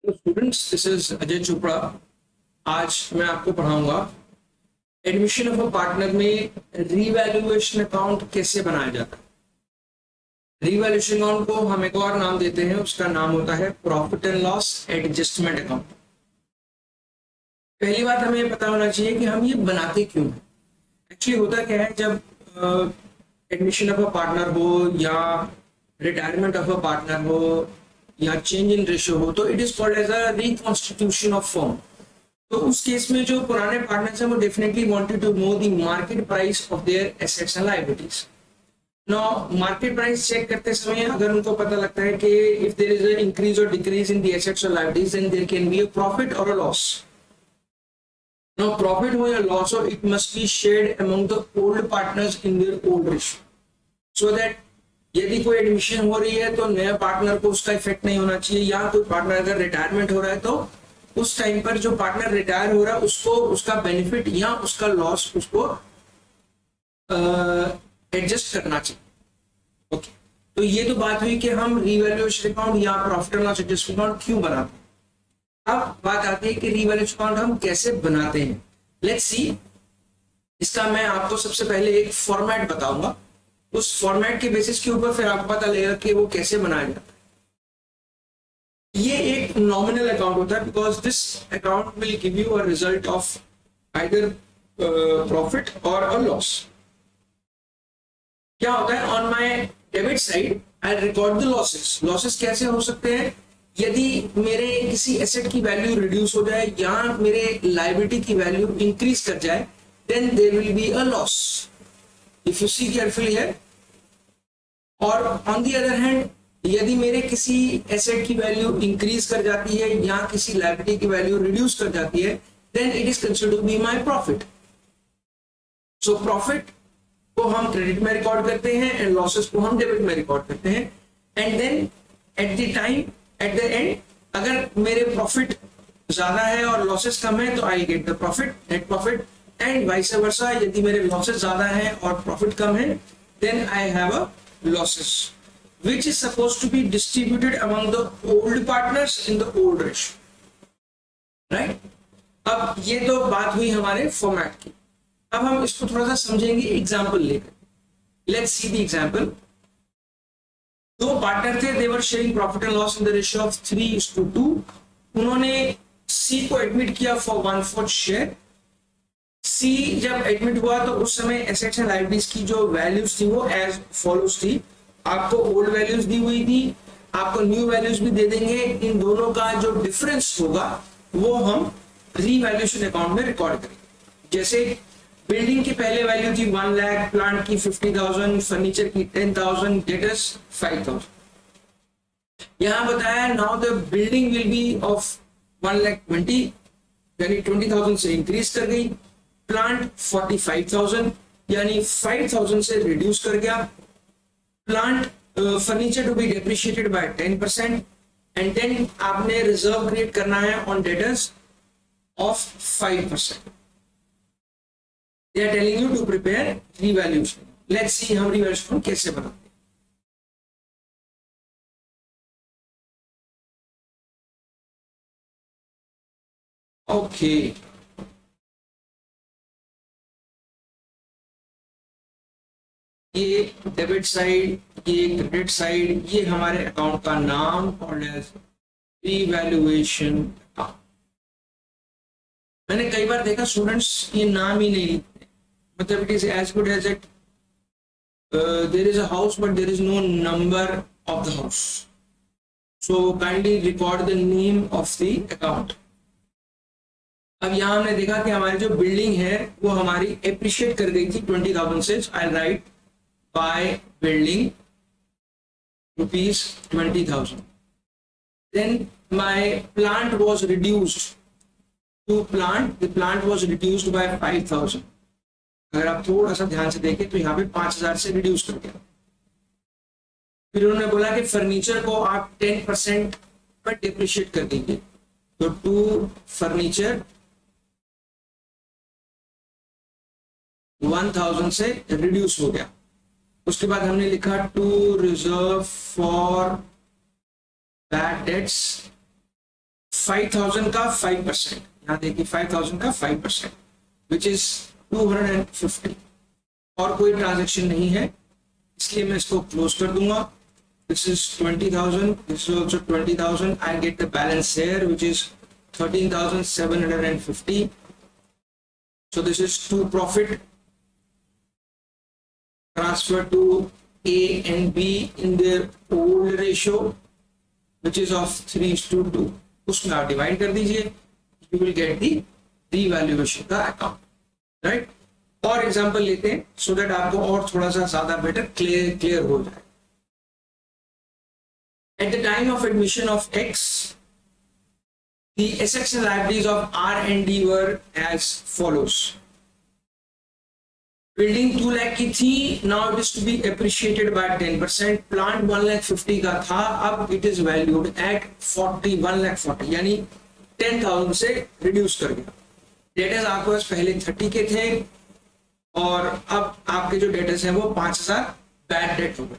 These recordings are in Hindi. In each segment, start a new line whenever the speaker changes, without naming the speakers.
तो students, this is Ajay Chopra. आज मैं आपको पढ़ाऊंगा एडमिशन ऑफ अ पार्टनर में रीवैल्यूएशन अकाउंट कैसे बनाया जाता है। रीवैल्यूएशन अकाउंट को हम एक और नाम देते हैं, उसका नाम होता है profit and loss adjustment account. पहली बात हमें पता होना चाहिए कि हम ये बनाते क्यों हैं। एक्चुअली होता क्या है, जब एडमिशन ऑफ अ पार्टनर हो या रिटायरमेंट ऑफ अ पार्टनर हो या चेंज इन रेशियो हो, तो it is called as a reconstitution of firm. तो उस केस में जो पुराने पार्टनर्स हैं वो definitely wanted to know the market price of their assets and liabilities. Now market price check करते समय अगर उनको पता लगता है कि if there is a increase और डिक्रीज इन द एसेट्स और liabilities, then there can be a profit और अ लॉस। नाउ प्रॉफिट हो या लॉस हो, it must be shared among the old partners in their old ratio, so that यदि कोई एडमिशन हो रही है तो नया पार्टनर को उसका इफेक्ट नहीं होना चाहिए, या कोई पार्टनर अगर रिटायरमेंट हो रहा है तो उस टाइम पर जो पार्टनर रिटायर हो रहा है उसको उसका बेनिफिट या उसका लॉस उसको एडजस्ट करना चाहिए। ओके, तो ये तो बात हुई कि हम रीवैल्यूएशन अकाउंट या profit and loss adjustment account क्यों बनाते हैं। अब बात आती है कि रीवैल्यूएशन अकाउंट हम कैसे बनाते हैं। लेट्स सी, इसका मैं आपको सबसे पहले एक फॉर्मेट बताऊंगा, उस फॉर्मेट के बेसिस के ऊपर फिर आपको पता लगेगा कि वो कैसे बनाया जाता है। ये एक नॉमिनल अकाउंट होता है because this account will give you a result of either profit और अ लॉस। क्या होता है, on my debit side I record the losses. Losses कैसे हो सकते हैं, यदि मेरे किसी एसेट की वैल्यू रिड्यूस हो जाए या मेरे लायबिलिटी की वैल्यू इंक्रीज कर जाए, then there will be a loss if you see carefully है। और ऑन दी अदर हैंड, यदि मेरे किसी एसेट की वैल्यू इंक्रीज कर जाती है या किसी लायबिलिटी की वैल्यू रिड्यूस कर जाती है, then it is considered to be my profit. So profit को हम क्रेडिट में रिकॉर्ड करते हैं एंड लॉसेस को हम डेबिट में रिकॉर्ड करते हैं। And then at the time, at the end, अगर मेरे प्रॉफिट ज्यादा है और लॉसेस कम है तो I get the profit, net profit, and vice versa, यदि मेरे लॉसेस ज्यादा है और प्रॉफिट कम है, then I have a losses which is supposed to be distributed among the old partners in the old ratio, right? अब ये तो बात हुई हमारे फॉर्मेट की। अब हम इसको थोड़ा सा समझेंगे एग्जांपल लेकर। Let's see the example. दो पार्टनर थे, they were sharing profit and loss in the ratio of 3:2। उन्होंने सी को एडमिट किया फॉर 1/4 शेयर। सी जब एडमिट हुआ तो उस समय एसेट्स एंड लायबिलिटीज की जो वैल्यूज थी वो एज फॉलोज थी। आपको ओल्ड वैल्यूज दी हुई थी, आपको न्यू वैल्यूज भी दे देंगे। इन दोनों का जो डिफरेंस होगा वो हम रीवैल्यूएशन अकाउंट में रिकॉर्ड करेंगे। जैसे बिल्डिंग की पहले वैल्यू थी 1 लाख, प्लांट की 50,000, फर्नीचर की 10,000, डेटर्स 5,000। यहां बताया now the building will be of 1,20,000, यानी 20,000 से इंक्रीज कर गई। प्लांट 45,000 यानी 5,000 से रिड्यूस कर गया। Plant furniture to be depreciated by 10%। And then आपने रिजर्व क्रिएट करना है on debtors of 5%। They are telling you to prepare revaluation. Let's see हम रीवैल्यूएशन कैसे बनाते हैं। ओके, ये डेबिट साइड, ये क्रेडिट साइड, ये हमारे अकाउंट का नाम कॉल्ड एज रीवैल्यूएशन अकाउंट। मैंने कई बार देखा स्टूडेंट्स ये नाम ही नहीं लिखते, मतलब it is as good as it there is a house but there is no number of the house. So kindly record the name of the account. अब यहां हमने देखा कि हमारी जो बिल्डिंग है वो हमारी एप्रिशिएट कर गई थी 20,000 से। आई right by building rupees 20,000. Then my plant was reduced to the plant was reduced by 5,000. अगर आप थोड़ा सा ध्यान से देखें तो यहाँ पे 5,000 से रिड्यूस कर दिया। फिर उन्होंने बोला कि फर्नीचर को आप 10% पर डिप्रिशिएट कर देंगे, तो टू फर्नीचर 1,000 से रिड्यूस हो गया। उसके बाद हमने लिखा to reserve for bad debts 5000 का 5%, यहाँ देखिए 5000 का 5%, विच इज 250, और कोई ट्रांजेक्शन नहीं है, इसलिए मैं इसको क्लोज कर दूंगा। This is 20,000, this is also 20,000. I get the balance here, which is 13,750. So this is to profit transfer to A and B in their old ratio, which is of 3:2. उसमें आप डिवाइड कर दीजिए, you will get the revaluation का account, right? और एग्जाम्पल लेते हैं so that आपको और थोड़ा सा ज्यादा बेटर क्लियर हो जाए। At the time of admission of X, the assets and liabilities of R&D were as follows. Building 2 lakh की थी, now it is to be appreciated by 10%. Plant 1,50,000 का था, अब it is valued at 1,40,000, यानी 10,000 से रिड्यूस कर गया। डेटर्स आपके पास पहले 30 के थे और अब आपके जो डेटर्स हैं वो 5,000 बैड डेट हो गए।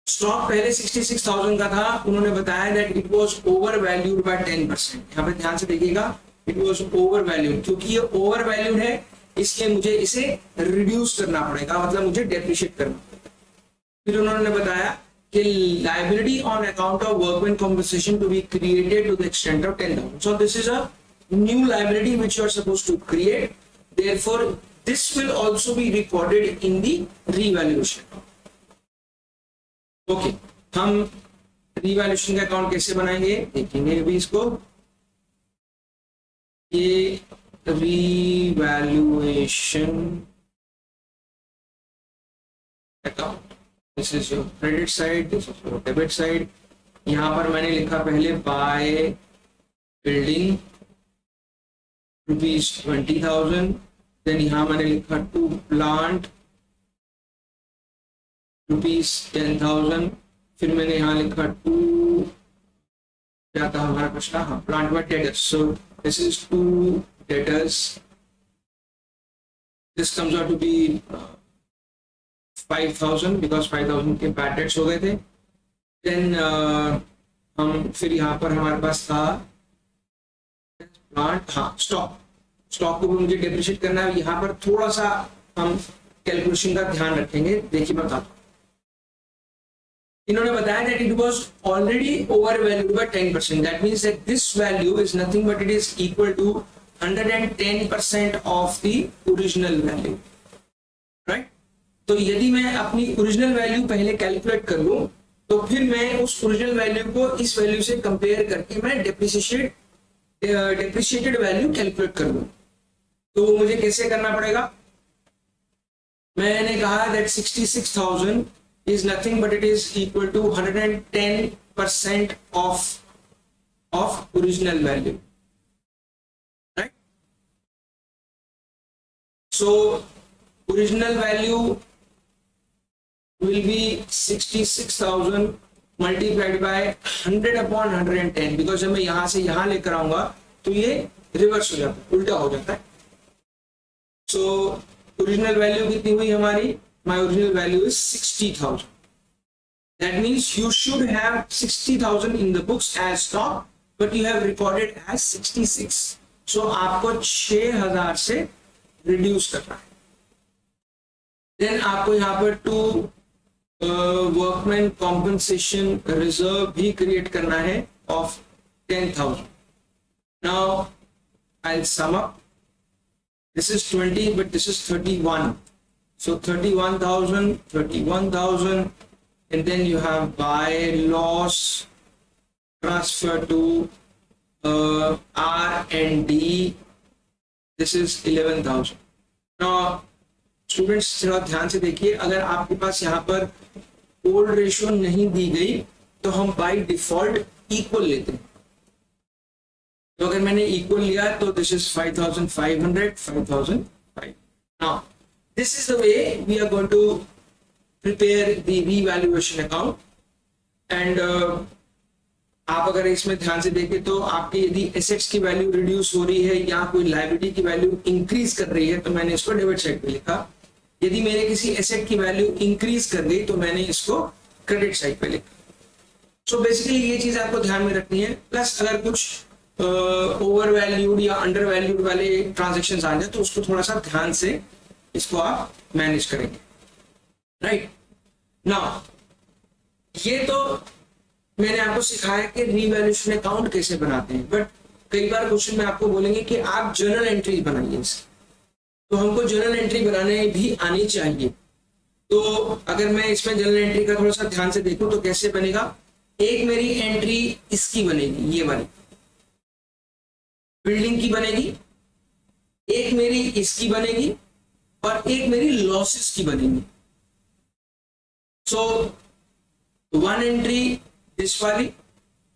स्टॉक पहले 66,000 का था, उन्होंने बताया that it was over valued bye 10%। यहाँ पे ध्यान से देखिएगा, इट वाज ओवर वैल्यूड, क्योंकि ये ओवर वैल्यूड है इसलिए मुझे इसे रिड्यूस करना पड़ेगा, मतलब मुझे डेप्रिशिएट करना पड़ेगा। फिर उन्होंने बताया कि liability on account of workman compensation to be created to the extent of 10,000। So this is a new liability which you are supposed to create, therefore this will also be recorded in the revaluation. Okay, हम रिवैल्यूएशन का अकाउंट कैसे बनाएंगे देखेंगे अभी इसको। ये revaluation account, this is your credit side, this is your debit side. यहां पर मैंने लिखा पहले बाय बिल्डिंग ₹20,000, देन यहां मैंने लिखा टू प्लांट ₹10,000, फिर मैंने यहाँ लिखा टू, क्या था हमारा प्रश्न, हाँ plant by debtors, so this is to debtors, this comes out to be 5,000 because 5,000 के बैड डेट्स हो गए थे। देन हम फिर यहाँ पर हमारे पास था प्लांट, हाँ स्टॉक को भी मुझे डेप्रिशिएट करना है। यहाँ पर थोड़ा सा हम कैलकुलेशन का ध्यान रखेंगे, देखिए बताता हूँ। इन्होंने बताया that it was already overvalued by 10%. That means that this value is nothing but it is equal to 110% of the original value, right? तो यदि मैं अपनी ओरिजिनल वैल्यू पहले कैलकुलेट कर लूं तो फिर मैं उस ओरिजिनल वैल्यू को इस वैल्यू से कंपेयर करके मैं डेप्रिशिएटेड वैल्यू कैलकुलेट कर लूं। तो वो मुझे कैसे करना पड़ेगा? मैंने कहा that 66,000 is nothing but it is equal to 110% of original value, right? So original value will be 66,000 multiplied by 100 upon 110, because जब मैं यहां से यहां लेकर आऊंगा तो ये रिवर्स हो जाता है, उल्टा हो जाता है। So original value कितनी हुई हमारी? My original value is 60,000. That means you should have 60,000 in the books as stock, but you have recorded as 66. So आपको 6,000 से reduce करना है। Then आपको यहाँ पर to workman compensation reserve भी create करना है of 10,000. Now I'll sum up. This is 20, but this is 31. So 31,000, and then you have buy loss transfer to R&D. This is 11,000. Now students थोड़ा ध्यान से देखिए, अगर आपके पास यहाँ पर ओल्ड रेशियो नहीं दी गई तो हम बाय डिफॉल्ट इक्वल लेते हैं। तो अगर मैंने इक्वल लिया तो this is 5,500, 5,500. Now this is the way we are going to prepare the revaluation account, and आप अगर इसमें ध्यान से देखें तो आपकी यदि एसेट्स की वैल्यू रिड्यूस हो रही है या कोई लायबिलिटी की वैल्यू इंक्रीज कर रही है तो मैंने इसको डेबिट साइड पे लिखा। यदि मेरे किसी एसेट की वैल्यू इंक्रीज कर गई तो मैंने इसको क्रेडिट साइड पे लिखा। सो बेसिकली ये चीज आपको ध्यान में रखनी है। प्लस अगर कुछ ओवर वैल्यूड या अंडर वैल्यूड वाले ट्रांजेक्शन आ जाए तो उसको थोड़ा सा ध्यान से इसको आप मैनेज करेंगे, राइट। नाउ ये तो मैंने आपको सिखाया कि रीवैल्यूएशन अकाउंट कैसे बनाते हैं, बट कई बार क्वेश्चन में आपको बोलेंगे कि आप जर्नल एंट्री बनाइए इसकी, तो हमको जर्नल एंट्री बनाने भी आनी चाहिए। तो अगर मैं इसमें जर्नल एंट्री का थोड़ा सा ध्यान से देखूं तो कैसे बनेगा, एक मेरी एंट्री इसकी बनेगी, ये वाली बिल्डिंग की बनेगी, एक मेरी इसकी बनेगी और एक मेरी लॉसेस की बनेगी। सो वन एंट्री दिस वाली,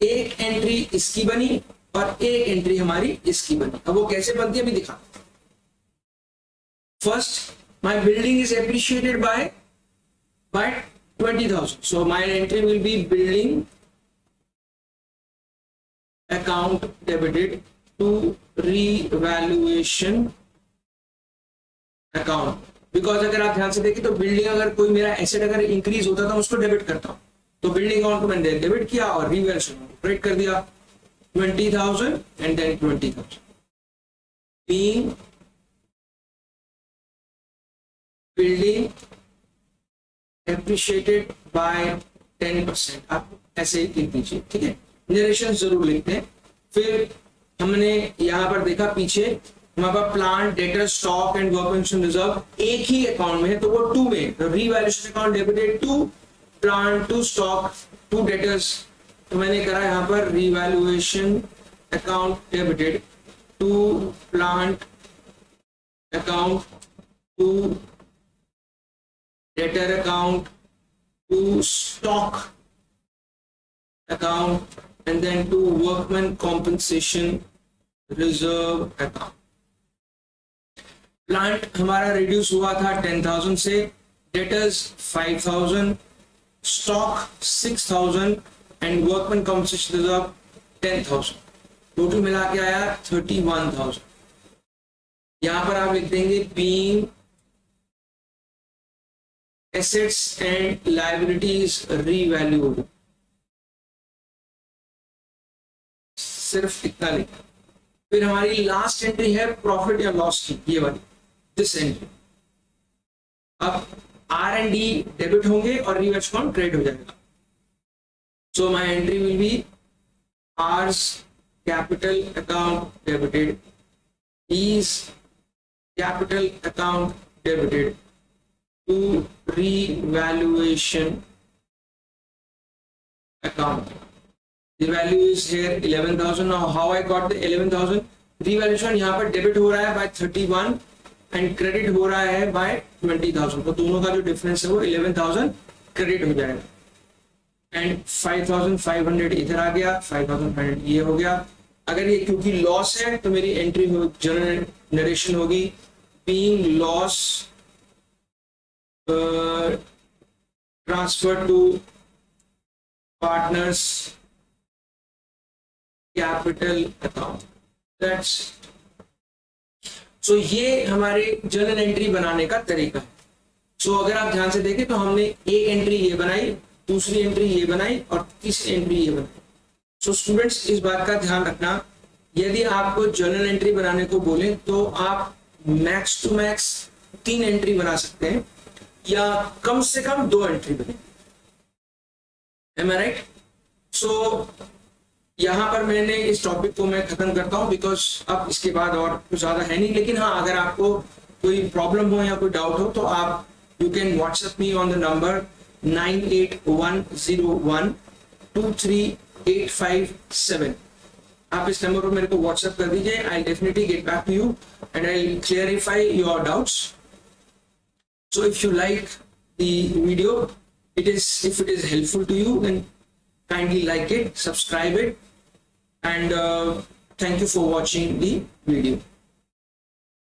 एक एंट्री इसकी बनी और एक एंट्री हमारी इसकी बनी। अब वो कैसे बनती है अभी दिखा। First, my building is appreciated by 20,000, so my entry will be building account debited to revaluation account, because अगर आप ध्यान से देखें तो बिल्डिंग अगर कोई मेरा एसेट अगर इंक्रीज होता था उसको डेबिट करता हूं, तो बिल्डिंग अकाउंट को मैंने डेबिट किया और रिवैल्यूएशन क्रेडिट कर दिया 20,000 and then 20,000 being building appreciated by 10%। आप ऐसे ही लिख दीजिए, ठीक है, नरेशन जरूर लिखते हैं। फिर हमने यहां पर देखा पीछे हमारे पास plant, debtor, stock and workmen compensation reserve एक ही अकाउंट में है, तो वो 2 में, revaluation account debited to plant, to stock, to debtors. तो मैंने करा यहां पर revaluation account debited to plant account, to debtor account, to stock account, and then to workman compensation reserve account। Plant हमारा रिड्यूस हुआ था 10,000 से, debtors 5,000, stock 6,000 and workman compensation reserve 10,000, total मिला के आया 31,000। यहां पर आप लिख देंगे being assets and liabilities revalued, सिर्फ इतना लिखा। फिर हमारी लास्ट एंट्री है प्रॉफिट या लॉस की, ये वाली दिस एंट्री। अब R&D डेबिट होंगे और रिवैल्यूएशन अकाउंट क्रेडिट हो जाएगा। So my entry will be R's capital account debited, E's capital account debited to revaluation account. The value is here 11,000. Now how I got the 11,000? Revaluation यहाँ पर डेबिट हो रहा है by 31 एंड क्रेडिट हो रहा है by 20,000, तो दोनों का जो डिफरेंस है वो 11,000 क्रेडिट हो जाएगा एंड 5,500 इधर आ गया, 5,500 ये हो गया। अगर ये क्योंकि लॉस है तो मेरी एंट्री जनरल नरेशन होगी being loss transfer to partners capital account। That's so ये हमारे जर्नल एंट्री बनाने का तरीका है। सो अगर आप ध्यान से देखें तो हमने एक एंट्री ये बनाई, दूसरी एंट्री ये बनाई और तीसरी एंट्री ये बनाई। सो स्टूडेंट्स इस बात का ध्यान रखना, यदि आपको जर्नल एंट्री बनाने को बोले तो आप मैक्स टू मैक्स 3 एंट्री बना सकते हैं या कम से कम 2 एंट्री बने। Am I right? So यहां पर मैंने इस टॉपिक को मैं खत्म करता हूं बिकॉज अब इसके बाद और कुछ ज्यादा है नहीं। लेकिन हाँ, अगर आपको कोई प्रॉब्लम हो या कोई डाउट हो तो आप you can WhatsApp me on the number 9810123857। आप इस नंबर पर मेरे को व्हाट्सएप कर दीजिए। I definitely get back to you and I clarify your doubts. So if you like the video, if it is helpful to you, then kindly like it, subscribe it, and thank you for watching the video.